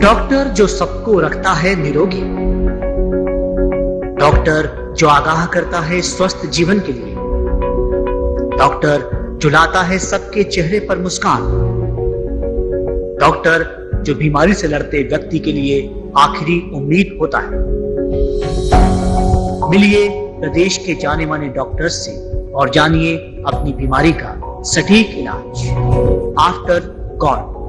Doctor जो सबको रखता है निरोगी, डॉक्टर जो आगाह करता है स्वस्थ जीवन के लिए, डॉक्टर जो लाता है सबके चेहरे पर मुस्कान, डॉक्टर जो बीमारी से लड़ते व्यक्ति के लिए आखिरी उम्मीद होता है। मिलिए प्रदेश के जाने माने डॉक्टर्स से और जानिए अपनी बीमारी का सटीक इलाज। After God.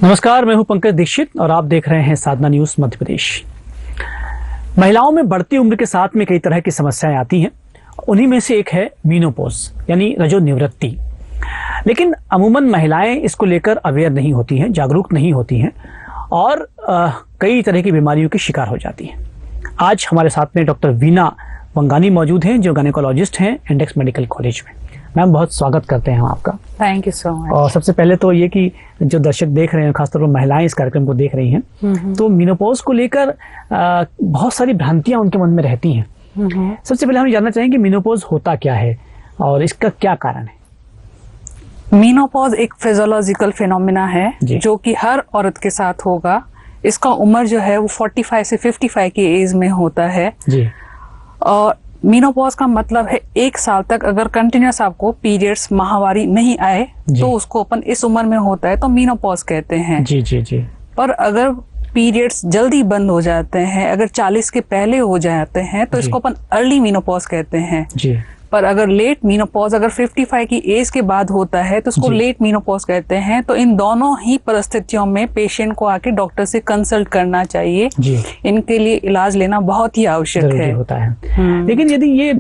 नमस्कार, मैं हूं पंकज दीक्षित और आप देख रहे हैं साधना न्यूज मध्य प्रदेश। महिलाओं में बढ़ती उम्र के साथ में कई तरह की समस्याएं आती हैं। उन्हीं में से एक है मीनोपॉज यानी रजोनिवृत्ति। लेकिन अमूमन महिलाएं इसको लेकर अवेयर नहीं होती हैं, जागरूक नहीं होती हैं और कई तरह की बीमारियों की शिकार हो जाती हैं। आज हमारे साथ में डॉक्टर वीना वंगानी मौजूद हैं जो गायनेकोलॉजिस्ट हैं इंडेक्स मेडिकल कॉलेज में। मैम, बहुत स्वागत करते हैं हम आपका। Thank you so much. और सबसे पहले तो ये कि जो दर्शक देख रहे हैं, खासतौर पर महिलाएं इस कार्यक्रम को देख रही हैं, तो मीनोपॉज को लेकर बहुत सारी भ्रांतियां उनके मन में रहती हैं। सबसे पहले हम जानना चाहेंगे मीनोपॉज होता क्या है और इसका क्या कारण है। मीनोपॉज एक फिजियोलॉजिकल फिनोमिना है जो कि हर औरत के साथ होगा। इसका उम्र जो है वो 45 से 55 की एज में होता है जी। और मीनोपॉज का मतलब है 1 साल तक अगर कंटिन्यूस आपको पीरियड्स माहवारी नहीं आए तो उसको अपन इस उम्र में होता है तो मीनोपॉज कहते हैं जी जी जी। पर अगर पीरियड्स जल्दी बंद हो जाते हैं, अगर 40 के पहले हो जाते हैं तो इसको अपन अर्ली मीनोपॉज कहते हैं जी। पर अगर लेट मीनोपॉज अगर 55 की एज के बाद होता है तो उसको लेट मीनोपॉज कहते हैं। तो इन दोनों ही परिस्थितियों में पेशेंट को आके डॉक्टर से कंसल्ट करना चाहिए जी। इनके लिए इलाज लेना बहुत ही आवश्यक है होता है। लेकिन यदि ये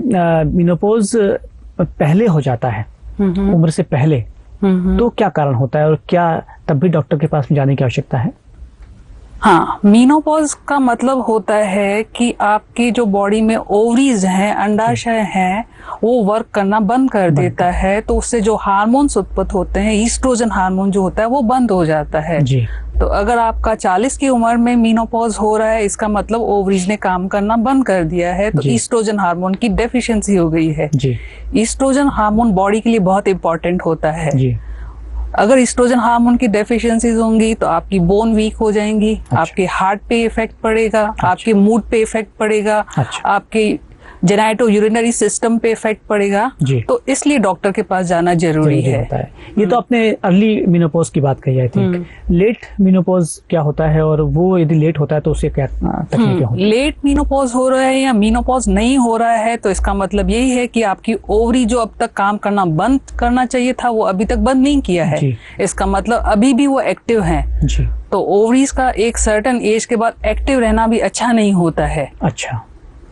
मीनोपॉज पहले हो जाता है, उम्र से पहले, तो क्या कारण होता है और क्या तब भी डॉक्टर के पास जाने की आवश्यकता है? हाँ, मीनोपॉज का मतलब होता है कि आपकी जो बॉडी में ओवरीज हैं, अंडाशय हैं, वो वर्क करना बंद कर देता है। तो उससे जो हार्मोन्स उत्पन्न होते हैं, ईस्ट्रोजन हार्मोन जो होता है वो बंद हो जाता है जी। तो अगर आपका 40 की उम्र में मीनोपॉज हो रहा है, इसका मतलब ओवरीज ने काम करना बंद कर दिया है, तो ईस्ट्रोजन हार्मोन की डेफिशिएंसी हो गई है जी। ईस्ट्रोजन हार्मोन बॉडी के लिए बहुत इंपॉर्टेंट होता है जी। अगर ईस्ट्रोजन हार्मोन की डेफिशिएंसीज होंगी तो आपकी बोन वीक हो जाएंगी, आपके हार्ट पे इफेक्ट पड़ेगा, आपके मूड पे इफेक्ट पड़ेगा, आपके जेनाइटो यूरिनरी सिस्टम पे इफेक्ट पड़ेगा। तो इसलिए डॉक्टर के पास जाना जरूरी है। ये तो आपने अर्ली मीनोपॉज की बात कही है। लेट मीनोपॉज क्या होता है और वो यदि लेट होता है तो उससे क्या तकलीफें होती हैं? लेट मीनोपॉज हो रहा है या मीनोपॉज नहीं हो रहा है तो इसका मतलब यही है कि आपकी ओवरी जो अब तक काम करना बंद करना चाहिए था वो अभी तक बंद नहीं किया है। इसका मतलब अभी भी वो एक्टिव है। तो ओवरीज का एक सर्टेन एज के बाद एक्टिव रहना भी अच्छा नहीं होता है। अच्छा,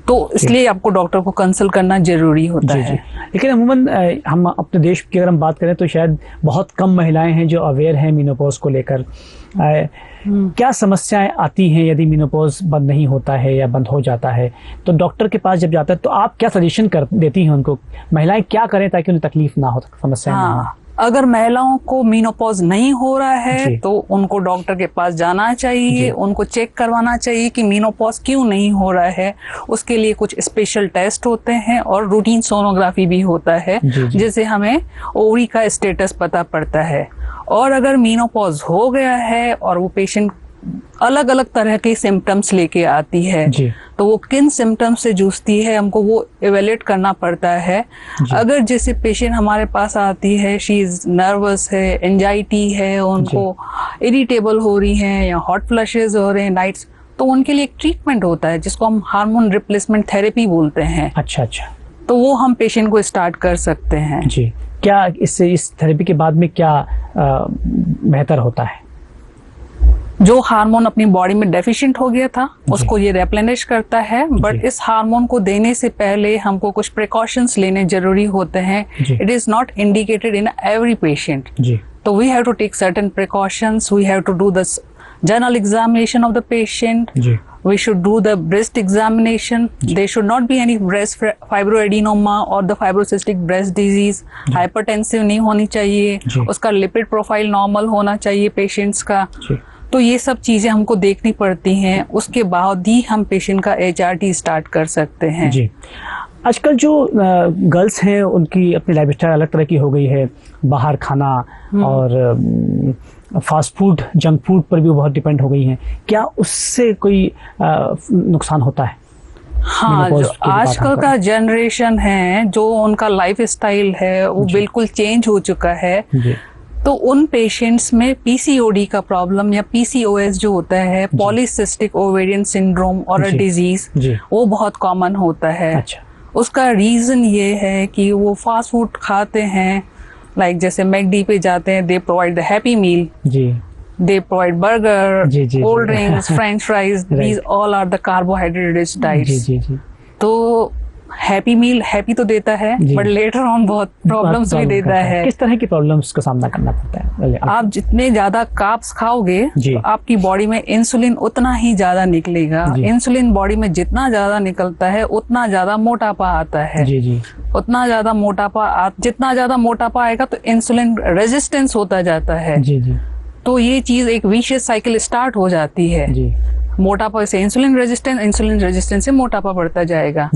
तो इसलिए आपको डॉक्टर को कंसल्ट करना जरूरी होता है। लेकिन अमूमन हम अपने देश की अगर हम बात करें तो शायद बहुत कम महिलाएं हैं जो अवेयर हैं मीनोपॉज को लेकर। क्या समस्याएं आती हैं यदि मीनोपॉज बंद नहीं होता है या बंद हो जाता है तो डॉक्टर के पास जब जाता है तो आप क्या सजेशन कर देती हैं उनको? महिलाएं क्या करें ताकि उन्हें तकलीफ ना हो, समस्याएं ना हो? अगर महिलाओं को मीनोपॉज नहीं हो रहा है तो उनको डॉक्टर के पास जाना चाहिए, उनको चेक करवाना चाहिए कि मीनोपॉज क्यों नहीं हो रहा है। उसके लिए कुछ स्पेशल टेस्ट होते हैं और रूटीन सोनोग्राफी भी होता है जिससे हमें ओवरी का स्टेटस पता पड़ता है। और अगर मीनोपॉज हो गया है और वो पेशेंट अलग अलग तरह के सिम्टम्स लेके आती है तो वो किन सिम्टम्स से जूझती है हमको वो इवेल्युएट करना पड़ता है। अगर जैसे पेशेंट हमारे पास आती है, शी इज नर्वस है, एंजाइटी है, उनको इरिटेबल हो रही है या हॉट फ्लशेज हो रहे हैं नाइट्स, तो उनके लिए एक ट्रीटमेंट होता है जिसको हम हार्मोन रिप्लेसमेंट थेरेपी बोलते हैं। अच्छा अच्छा। तो वो हम पेशेंट को स्टार्ट कर सकते हैं जी। क्या इससे इस थेरेपी के बाद में क्या बेहतर होता है? जो हार्मोन अपनी बॉडी में डेफिशिएंट हो गया था उसको ये रिप्लेनिश करता है। बट इस हार्मोन को देने से पहले हमको कुछ प्रिकॉशंस लेने जरूरी होते हैं। It is not indicated in every patient. तो we have to take certain precautions. We have to do the general examination of the patient. We should do the breast examination. There should not be any breast fibroadenoma or the fibrocystic breast disease. Hypertensive नहीं होनी चाहिए, उसका lipid profile normal होना चाहिए patients का। तो ये सब चीजें हमको देखनी पड़ती हैं। उसके बाद ही हम पेशेंट का HRT स्टार्ट कर सकते हैं। जी। आजकल जो गर्ल्स हैं उनकी अपनी लाइफस्टाइल अलग तरह की हो गई है, बाहर खाना और फास्ट फूड, जंक फूड पर भी बहुत डिपेंड हो गई हैं। क्या उससे कोई नुकसान होता है? हाँ, जो आजकल का जनरेशन है, जो उनका लाइफ स्टाइल है वो बिल्कुल चेंज हो चुका है। तो उन पेशेंट्स में पीसीओडी का प्रॉब्लम या पीसीओएस जो होता है, पॉलीसिस्टिक ओवेरियन सिंड्रोम और डिजीज, वो बहुत कॉमन होता है। अच्छा। उसका रीजन ये है कि वो फास्ट फूड खाते हैं, लाइक जैसे मैकडी पे जाते हैं, they provide the happy meal, they provide burger, cold drinks, french fries, these all are the carbohydrate rich diets। तो हैप्पी मील हैप्पी तो देता है, बट लेटर ऑन बहुत प्रॉब्लम्स भी देता है। किस तरह की प्रॉब्लम्स का सामना करना पड़ता है? आप जितने ज्यादा कार्ब्स खाओगे तो आपकी बॉडी में इंसुलिन उतना ही ज्यादा निकलेगा। इंसुलिन बॉडी में जितना ज्यादा निकलता है उतना ज्यादा मोटापा आता है। उतना ज्यादा मोटापा जितना ज्यादा मोटापा आएगा तो इंसुलिन रेजिस्टेंस होता जाता है। तो ये चीज एक विशियस साइकिल स्टार्ट हो जाती है। मोटापा से इंसुलिन रेजिस्टेंस से मोटापा बढ़ता जाएगा।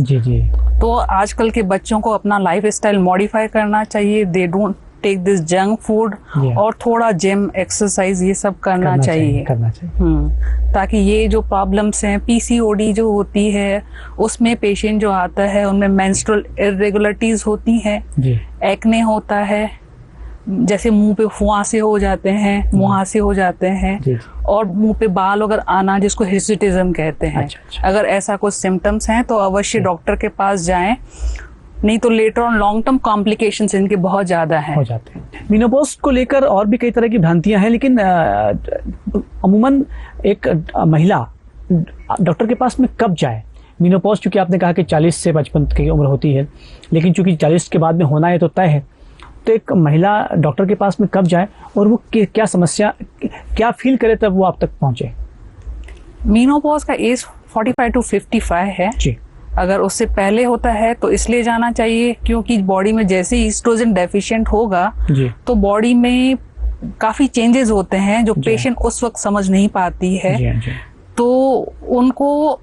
तो आजकल के बच्चों को अपना लाइफ स्टाइल मॉडिफाई करना चाहिए। They don't take this junk food और थोड़ा जिम, एक्सरसाइज ये सब करना चाहिए। ताकि ये जो प्रॉब्लम्स हैं, पीसीओडी जो होती है उसमें पेशेंट जो आता है उनमें मेंस्ट्रुअल इरेगुलरिटीज होती हैं, एक्ने होता है, जैसे मुंह पे फुहासे हो जाते हैं, मुहासे हो जाते हैं, और मुंह पे बाल अगर आना जिसको हिर्सुटिज्म कहते हैं। अगर ऐसा कुछ सिम्टम्स हैं तो अवश्य डॉक्टर के पास जाएं, नहीं तो later on long term complications इनके बहुत ज्यादा हैं। हो जाते हैं। मेनोपॉज को लेकर और भी कई तरह की भ्रांतियां हैं, लेकिन अमूमन एक महिला डॉक्टर के पास में कब जाए? मेनोपॉज चूंकि आपने कहा कि 40 से 55 की उम्र होती है, लेकिन चूंकि 40 के बाद में होना है तो तय है, तो एक महिला डॉक्टर के पास में कब जाए और वो क्या समस्या, क्या फील करे तब वो आप तक पहुंचे? मेनोपॉज का एज 45 to 55 है जी। अगर उससे पहले होता है तो इसलिए जाना चाहिए क्योंकि बॉडी में जैसे ईस्ट्रोजन डेफिशिएंट होगा तो बॉडी में काफी चेंजेस होते हैं जो पेशेंट उस वक्त समझ नहीं पाती है। तो उनको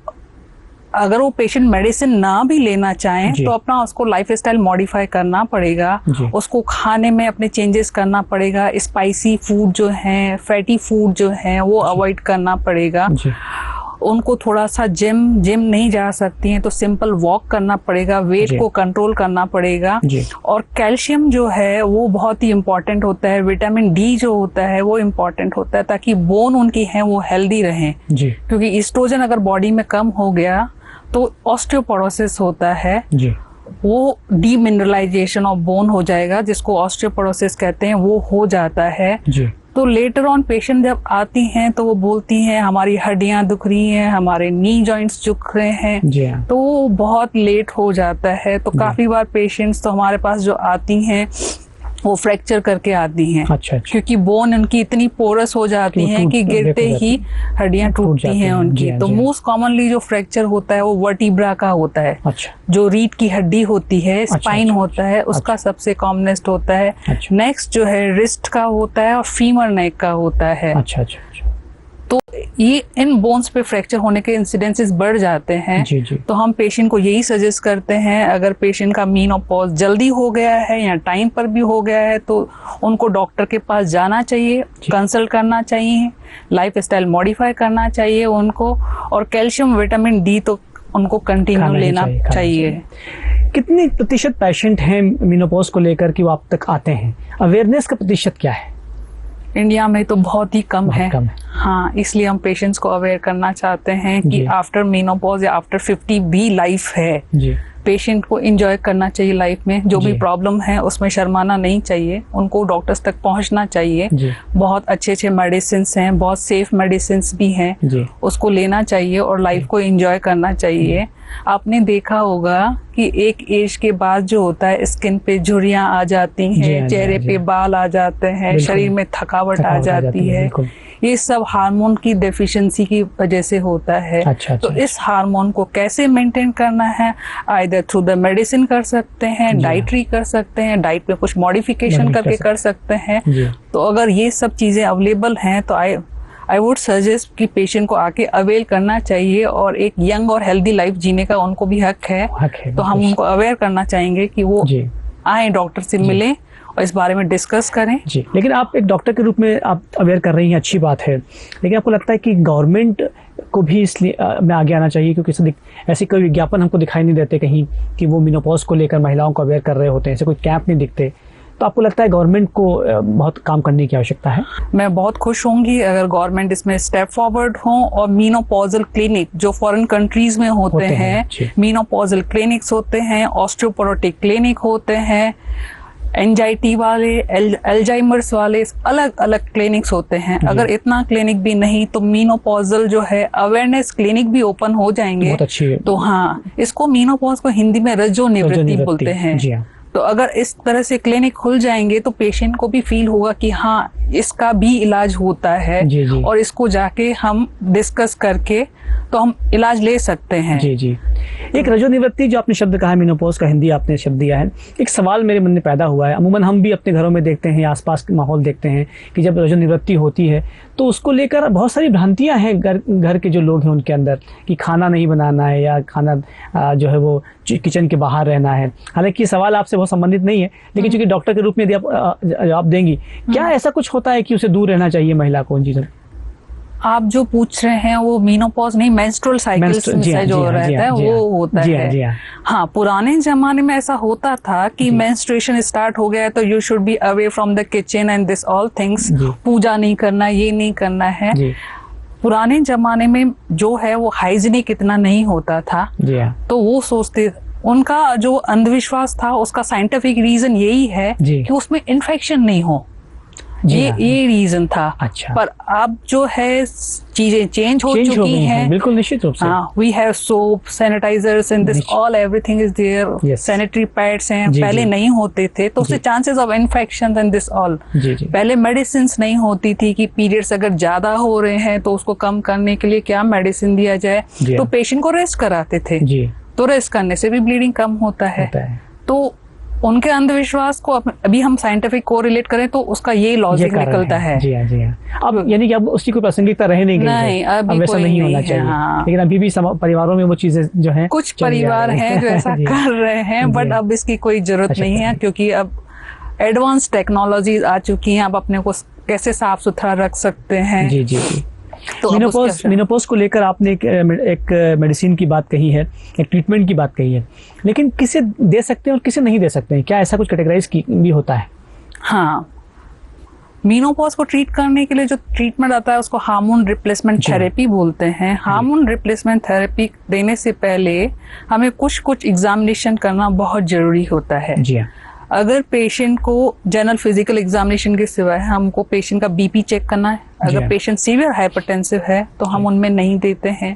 अगर वो पेशेंट मेडिसिन ना भी लेना चाहें तो अपना उसको लाइफस्टाइल मॉडिफाई करना पड़ेगा, उसको खाने में अपने चेंजेस करना पड़ेगा, स्पाइसी फूड जो है, फैटी फूड जो है वो अवॉइड करना पड़ेगा। उनको थोड़ा सा जिम नहीं जा सकती हैं तो सिंपल वॉक करना पड़ेगा, वेट को कंट्रोल करना पड़ेगा। और कैल्शियम जो है वो बहुत ही इम्पोर्टेंट होता है, विटामिन डी जो होता है वो इम्पोर्टेंट होता है ताकि बोन उनकी है वो हेल्दी रहें। क्योंकि एस्ट्रोजन अगर बॉडी में कम हो गया तो ऑस्टियोपोरोसिस होता है, वो डीमिनरलाइजेशन ऑफ बोन हो जाएगा जिसको ऑस्टियोपोरोसिस कहते हैं, वो हो जाता है। तो लेटर ऑन पेशेंट जब आती हैं तो वो बोलती हैं हमारी हड्डियां दुख रही हैं, हमारे नी जॉइंट्स दुख रहे हैं, तो वो बहुत लेट हो जाता है। तो काफी बार पेशेंट्स तो हमारे पास जो आती हैं वो फ्रैक्चर करके आती हैं। क्योंकि बोन उनकी इतनी पोरस हो जाती हैं कि गिरते ही हड्डियां टूटती हैं उनकी। तो मोस्ट कॉमनली जो फ्रैक्चर होता है वो वर्टिब्रा का होता है। जो रीढ़ की हड्डी होती है, स्पाइन होता है, उसका सबसे कॉमनेस्ट होता है। नेक्स्ट जो है रिस्ट का होता है और फीमर नेक का होता है। तो ये इन बोन्स पे फ्रैक्चर होने के इंसिडेंसेस बढ़ जाते हैं। तो हम पेशेंट को यही सजेस्ट करते हैं, अगर पेशेंट का मेनोपॉज जल्दी हो गया है या टाइम पर भी हो गया है तो उनको डॉक्टर के पास जाना चाहिए, कंसल्ट करना चाहिए, लाइफस्टाइल मॉडिफाई करना चाहिए उनको, और कैल्शियम, विटामिन डी तो उनको कंटिन्यू लेना चाहिए। कितनी प्रतिशत पेशेंट हैं मेनोपॉज को लेकर कि वो आप तक आते हैं? अवेयरनेस का प्रतिशत क्या है? इंडिया में तो बहुत ही कम है। हाँ, इसलिए हम पेशेंट्स को अवेयर करना चाहते हैं कि आफ्टर मेनोपॉज या आफ्टर 50 भी लाइफ है। पेशेंट को एंजॉय करना चाहिए लाइफ में, जो भी प्रॉब्लम है उसमें शर्माना नहीं चाहिए, उनको डॉक्टर्स तक पहुंचना चाहिए। बहुत अच्छे मेडिसिन हैं, बहुत सेफ मेडिसिन भी हैं, उसको लेना चाहिए और लाइफ को एंजॉय करना चाहिए। आपने देखा होगा कि एक एज के बाद जो होता है स्किन पे झुर्रियां आ जाती हैं, चेहरे पे बाल आ जाते हैं, शरीर में थकावट आ जाती है। ये सब हार्मोन की डेफिशिएंसी की वजह से होता है। तो इस हार्मोन को कैसे मेंटेन करना है, आइदर थ्रू द मेडिसिन कर सकते हैं, डाइटरी कर सकते हैं, डाइट में कुछ मॉडिफिकेशन करके कर सकते हैं। तो अगर ये सब चीजें अवेलेबल हैं तो आई वुड सजेस्ट कि पेशेंट को आके अवेल करना चाहिए, और एक यंग और हेल्दी लाइफ जीने का उनको भी हक है। तो हम उनको अवेयर करना चाहेंगे कि वो आए, डॉक्टर से मिलें और इस बारे में डिस्कस करें। जी, लेकिन आप एक डॉक्टर के रूप में आप अवेयर कर रही हैं, अच्छी बात है, लेकिन आपको लगता है कि गवर्नमेंट को भी इसलिए में आगे आना चाहिए, क्योंकि ऐसे कोई विज्ञापन हमको दिखाई नहीं देते कहीं कि वो मेनोपॉज को लेकर महिलाओं को अवेयर कर रहे होते हैं, ऐसे कोई कैंप नहीं दिखते। तो आपको लगता है गवर्नमेंट को बहुत काम करने की आवश्यकता है? मैं बहुत खुश होंगी अगर गवर्नमेंट इसमें स्टेप फॉरवर्ड हो, और मीनोपॉजल क्लिनिक जो फॉरेन कंट्रीज में होते हैं, मीनोपॉजल क्लिनिक्स होते हैं, ऑस्टियोपोरोटिक क्लिनिक होते हैं, एंजाइटी वाले, एल्जाइमर्स वाले, अलग अलग क्लिनिक्स होते हैं। अगर इतना क्लिनिक भी नहीं तो मीनोपॉजल जो है अवेयरनेस क्लिनिक भी ओपन हो जाएंगे। तो हाँ, इसको मीनोपॉज को हिंदी में रजो निवृत्ति बोलते हैं। तो अगर इस तरह से क्लिनिक खुल जाएंगे तो पेशेंट को भी फील होगा कि हाँ, इसका भी इलाज होता है। और इसको जाके हम डिस्कस करके तो हम इलाज ले सकते हैं। जी। एक रजो निवृत्ति जो आपने शब्द कहा है, मेनोपॉज का हिंदी आपने शब्द दिया है, एक सवाल मेरे मन में पैदा हुआ है। अमूमन हम भी अपने घरों में देखते हैं, आसपास के माहौल देखते हैं कि जब रजो निवृत्ति होती है तो उसको लेकर बहुत सारी भ्रांतियां हैं घर के जो लोग हैं उनके अंदर, कि खाना नहीं बनाना है या खाना जो है वो किचन के बाहर रहना है। हालांकि सवाल आपसे बहुत संबंधित नहीं है, लेकिन चूंकि डॉक्टर के रूप में यदि आप जवाब देंगी, क्या ऐसा कुछ होता है कि उसे दूर रहना चाहिए महिला को उन चीजों? आप जो पूछ रहे हैं वो मेनोपॉज नहीं, मेंस्ट्रुअल साइकिल से जो रहता है वो होता है। हाँ, पुराने जमाने में ऐसा होता था कि मेंस्ट्रुएशन स्टार्ट हो गया तो you should be away from the kitchen and this all things, puja नहीं करना, ये नहीं करना है। पुराने जमाने में जो है वो हाइजीनिक इतना नहीं होता था, तो वो सोचते, उनका जो अंधविश्वास था उसका साइंटिफिक रीजन यही है कि उसमें इन्फेक्शन नहीं हो, ये रीजन था। अच्छा। पर अब जो है चीजें चेंज हो चुकी हैं, बिल्कुल निश्चित रूप से। We have soap, sanitisers and this all, everything is there, sanitary pads हैं, पहले नहीं होते थे, तो उससे chances of infection and this all. पहले मेडिसिन नहीं होती थी कि पीरियड्स अगर ज्यादा हो रहे हैं तो उसको कम करने के लिए क्या मेडिसिन दिया जाए, तो पेशेंट को रेस्ट कराते थे। तो रेस्ट करने से भी ब्लीडिंग कम होता है। तो उनके अंधविश्वास को अभी हम साइंटिफिक कोरिलेट करें तो उसका ये लॉजिक निकलता है। जी हाँ। अब यानी कि अब उसकी कोई प्रासंगिकता रह नहीं गई, अब वैसा नहीं होना चाहिए। हाँ। लेकिन अभी भी परिवारों में वो चीजें जो हैं, कुछ परिवार हैं जो ऐसा कर रहे हैं, बट अब इसकी कोई जरूरत नहीं है, क्योंकि अब एडवांस टेक्नोलॉजीज आ चुकी हैं। आप अपने को कैसे साफ सुथरा रख सकते हैं। जी। तो मेनोपॉज को लेकर आपने एक मेडिसिन की बात कही है, एक ट्रीटमेंट की बात कही है, लेकिन किसे दे सकते हैं और किसे नहीं दे सकते हैं? क्या ऐसा कुछ कैटेगराइज भी होता है? हाँ, मेनोपॉज को ट्रीट करने के लिए जो ट्रीटमेंट आता है उसको हार्मोन रिप्लेसमेंट थेरेपी बोलते हैं। हार्मोन रिप्लेसमेंट थेरेपी देने से पहले हमें कुछ एग्जामिनेशन करना बहुत जरूरी होता है। जी हाँ। अगर पेशेंट को जनरल फिजिकल एग्जामिनेशन के सिवाय हमको पेशेंट का बीपी चेक करना है, अगर पेशेंट सीवियर हाइपरटेंसिव है तो हम उनमें नहीं देते हैं।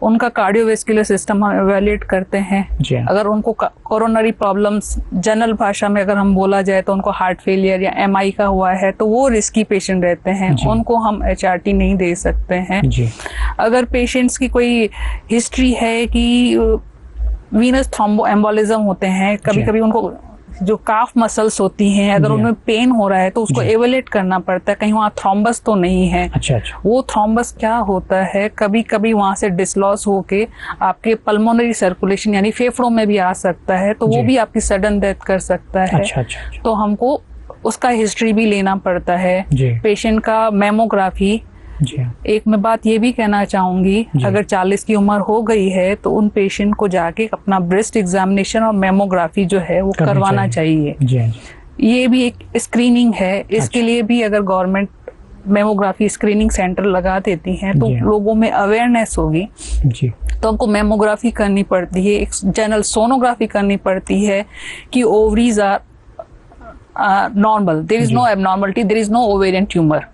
उनका कार्डियोवेस्कुलर सिस्टम हम एवेल्युएट करते हैं। अगर उनको कोरोनरी प्रॉब्लम्स, जनरल भाषा में अगर हम बोला जाए तो उनको हार्ट फेलियर या एमआई का हुआ है तो वो रिस्की पेशेंट रहते हैं, उनको हम एचआरटी नहीं दे सकते हैं। अगर पेशेंट्स की कोई हिस्ट्री है कि वीनस थ्रोम्बोएम्बोलिज्म होते हैं, कभी कभी उनको जो काफ मसल्स होती हैं, अगर उनमें पेन हो रहा है तो उसको एवेल्युएट करना पड़ता है, कहीं वहाँ थ्रोम्बस तो नहीं है। अच्छा। वो थ्रोम्बस क्या होता है, कभी कभी वहाँ से डिसलॉस होके आपके पल्मोनरी सर्कुलेशन यानी फेफड़ों में भी आ सकता है, तो वो भी आपकी सडन डेथ कर सकता है। अच्छा। तो हमको उसका हिस्ट्री भी लेना पड़ता है। पेशेंट का मेमोग्राफी, एक मैं बात ये भी कहना चाहूंगी, अगर 40 की उम्र हो गई है तो उन पेशेंट को जाके अपना ब्रेस्ट एग्जामिनेशन और मेमोग्राफी जो है वो करवाना चाहिए। ये भी एक स्क्रीनिंग है। इसके लिए भी अगर गवर्नमेंट मेमोग्राफी स्क्रीनिंग सेंटर लगा देती हैं तो लोगों में अवेयरनेस होगी। तो हमको मेमोग्राफी करनी पड़ती है, एक जनरल सोनोग्राफी करनी पड़ती है कि ovaries are normal, there is no abnormality, there is no ovarian tumour.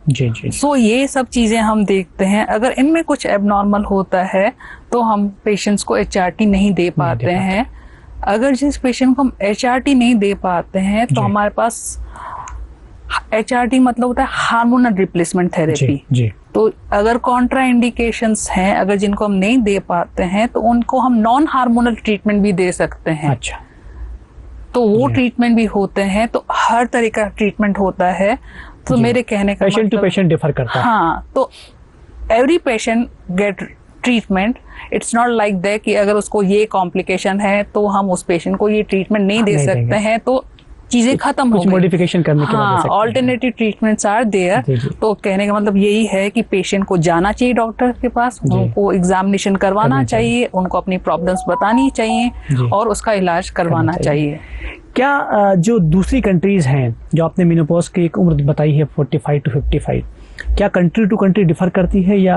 So ये सब चीजें हम देखते हैं। अगर इनमें कुछ एबनॉर्मल होता है तो हम पेशेंट्स को एचआरटी नहीं दे पाते हैं। अगर जिस पेशेंट को हम एचआरटी नहीं दे पाते हैं तो हमारे पास एचआरटी मतलब होता है हार्मोनल रिप्लेसमेंट थेरेपी। तो अगर कॉन्ट्रा इंडिकेशंस हैं, अगर जिनको हम नहीं दे पाते हैं तो उनको हम नॉन हार्मोनल ट्रीटमेंट भी दे सकते हैं। अच्छा। तो वो ट्रीटमेंट भी होते हैं। तो हर तरह का ट्रीटमेंट होता है। तो मेरे कहने का पेशेंट टू पेशेंट डिफर करता है। हाँ, तो every patient gate treatment. It's not like that कि अगर उसको ये कॉम्प्लिकेशन है तो हम उस पेशेंट को ये ट्रीटमेंट नहीं दे सकते हैं, तो चीजें खत्म हो गई, मॉडिफिकेशन करने के बाद ऑल्टरनेटिव ट्रीटमेंट्स आर देयर। तो कहने का मतलब यही है कि पेशेंट को जाना चाहिए डॉक्टर के पास, उनको एग्जामिनेशन करवाना चाहिए, उनको अपनी प्रॉब्लम्स बतानी चाहिए और उसका इलाज करवाना चाहिए। क्या जो दूसरी कंट्रीज हैं, जो आपने मेनोपॉज की एक उम्र बताई है 45 to 55, क्या कंट्री टू कंट्री डिफर करती है या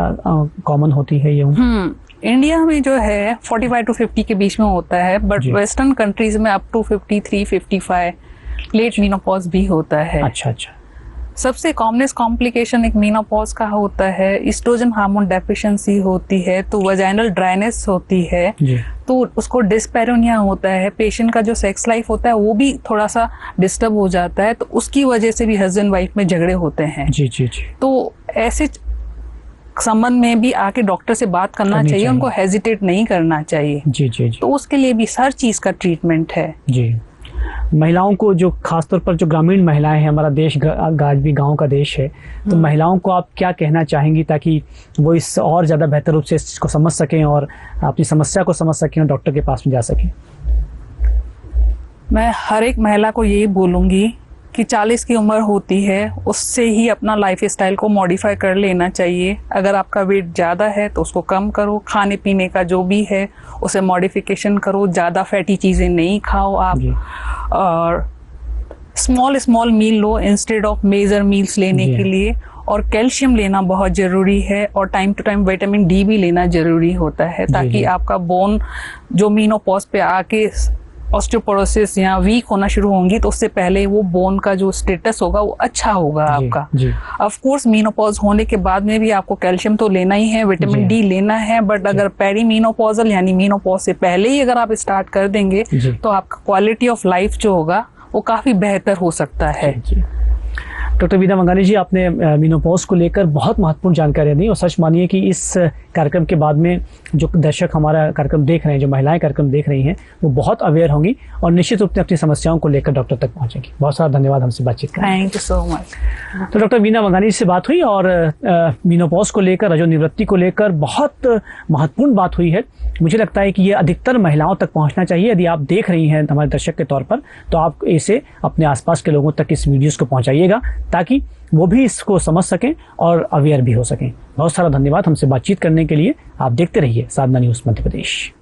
कॉमन होती है ये उम्र? इंडिया में जो है 45 to 50 के बीच में होता है, बट वेस्टर्न कंट्रीज में अप टू 53, 55 लेट मीनोपॉज भी होता है। अच्छा अच्छा। सबसे कॉमनेस्ट कॉम्प्लिकेशन एक मीनोपॉज का होता है, ईस्ट्रोजन हार्मोन डेफिशिएंसी होती है, तो वजाइनल ड्राइनेस होती है, तो उसको डिस्पैरोनिया होता है। पेशेंट का जो सेक्स लाइफ होता है वो भी थोड़ा सा डिस्टर्ब हो जाता है, तो उसकी वजह से भी हस्बैंड वाइफ में झगड़े होते हैं। जी जी जी। तो ऐसे संबंध में भी आके डॉक्टर से बात करना चाहिए, उनको हेजिटेट नहीं करना चाहिए। जी जी जी। तो उसके लिए भी हर चीज का ट्रीटमेंट है। जी। महिलाओं को, जो खासतौर पर जो ग्रामीण महिलाएं हैं, हमारा देश आज भी गांव का देश है, तो महिलाओं को आप क्या कहना चाहेंगी ताकि वो इस और ज़्यादा बेहतर रूप से इसको समझ सकें और अपनी समस्या को समझ सकें और डॉक्टर के पास में जा सकें? मैं हर एक महिला को यही बोलूँगी कि 40 की उम्र होती है, उससे ही अपना लाइफ स्टाइल को मॉडिफाई कर लेना चाहिए। अगर आपका वेट ज़्यादा है तो उसको कम करो, खाने पीने का जो भी है उसे मॉडिफिकेशन करो, ज़्यादा फैटी चीज़ें नहीं खाओ आप, और स्मॉल मील लो इंस्टेड ऑफ मेजर मील्स लेने के लिए, और कैल्शियम लेना बहुत ज़रूरी है, और time to time vitamin D भी लेना ज़रूरी होता है, ताकि आपका बोन जो मीनोपॉज पे आके ऑस्टियोपोरोसिस या वीक होना शुरू होंगी तो उससे पहले वो बोन का जो स्टेटस होगा वो अच्छा होगा आपका। ऑफ कोर्स मीनोपॉज होने के बाद में भी आपको कैल्शियम तो लेना ही है, विटामिन डी लेना है, बट अगर पेरी मीनोपॉजल यानी मीनोपॉज से पहले ही अगर आप स्टार्ट कर देंगे तो आपका क्वालिटी ऑफ लाइफ जो होगा वो काफी बेहतर हो सकता है। डॉक्टर वीना मंगानी जी, आपने मीनोपॉज को लेकर बहुत महत्वपूर्ण जानकारी दी, और सच मानिए कि इस कार्यक्रम के बाद में जो दर्शक हमारा कार्यक्रम देख रहे हैं, जो महिलाएं कार्यक्रम देख रही हैं, वो बहुत अवेयर होंगी और निश्चित रूप से अपनी समस्याओं को लेकर डॉक्टर तक पहुंचेंगी। बहुत सारा धन्यवाद हमसे बातचीत करने। Thank you so much. तो डॉक्टर वीना मंगानी जी से बात हुई और मीनोपॉज को लेकर, रजोनिवृत्ति को लेकर बहुत महत्वपूर्ण बात हुई है। मुझे लगता है कि ये अधिकतर महिलाओं तक पहुंचना चाहिए। यदि आप देख रही हैं हमारे दर्शक के तौर पर, तो आप इसे अपने आसपास के लोगों तक इस वीडियोस को पहुंचाइएगा ताकि वो भी इसको समझ सकें और अवेयर भी हो सकें। बहुत सारा धन्यवाद हमसे बातचीत करने के लिए। आप देखते रहिए साधना न्यूज़ मध्य प्रदेश।